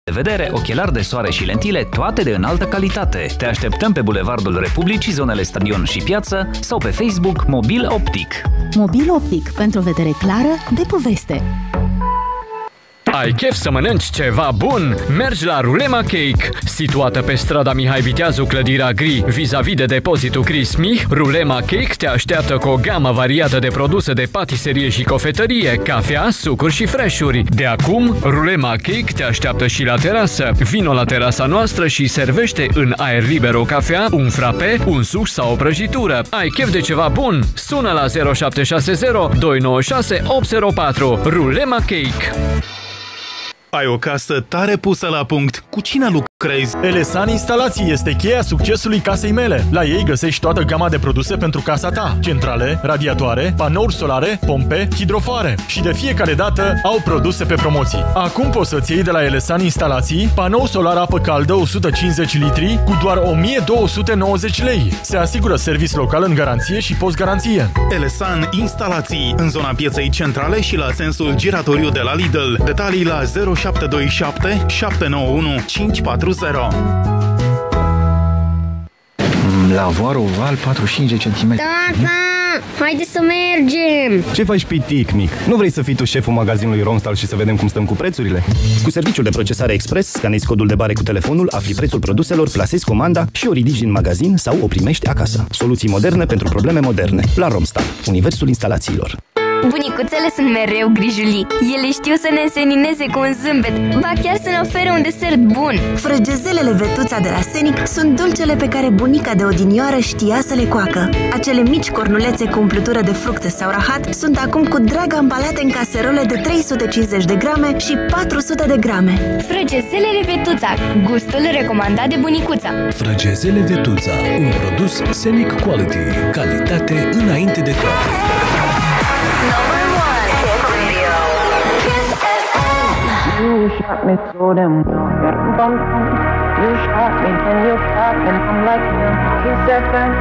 de vedere, ochelari de soare și lentile, toate de înaltă calitate. Te așteptăm pe Bulevardul Republicii, zonele Stadion și Piață sau pe Facebook Mobil Optic. Mobil Optic, pentru o vedere clară de poveste. Ai chef să mănânci ceva bun? Mergi la Rulema Cake. Situată pe strada Mihai Viteazu, clădirea gri, vis-a-vis de depozitul Chris Mich, Rulema Cake te așteaptă cu o gamă variată de produse de patiserie și cofetărie, cafea, sucuri și freșuri. De acum, Rulema Cake te așteaptă și la terasă. Vino la terasa noastră și servește în aer liber o cafea, un frape, un suc sau o prăjitură. Ai chef de ceva bun? Sună la 0760 296 804. Rulema Cake. Ai o casă tare pusă la punct. Cu cine lucrezi? Elesan Instalații este cheia succesului casei mele. La ei găsești toată gama de produse pentru casa ta. Centrale, radiatoare, panouri solare, pompe, hidrofoare. Și de fiecare dată au produse pe promoții. Acum poți să-ți iei de la Elesan Instalații panou solar apă caldă 150 litri cu doar 1290 lei. Se asigură serviciu local în garanție și post-garanție. Elesan Instalații, în zona pieței centrale și la sensul giratoriu de la Lidl. Detalii la 0727 791 540. Lavoar oval 45 de cm. Tata, haide să mergem! Ce faci, pitic mic? Nu vrei să fii tu șeful magazinului Romstal și să vedem cum stăm cu prețurile? Cu serviciul de procesare expres, scanezi codul de bare cu telefonul, afli prețul produselor, plasezi comanda și o ridici din magazin sau o primești acasă. Soluții moderne pentru probleme moderne. La Romstal, universul instalațiilor. Bunicuțele sunt mereu grijulii. Ele știu să ne însenineze cu un zâmbet, ba chiar să ne ofere un desert bun. Frăgezelele Vetuța de la Senic sunt dulcele pe care bunica de odinioară știa să le coacă. Acele mici cornulețe cu umplutură de fructe sau rahat sunt acum cu drag ambalate în caserole de 350 de grame și 400 de grame. Frăgezelele Vetuța, gustul recomandat de bunicuța. Frăgezele Vetuța, un produs Senic Quality. Calitate înainte de toate. You shot me so damn well. You shot me and you shot and I'm like, Kiss FM.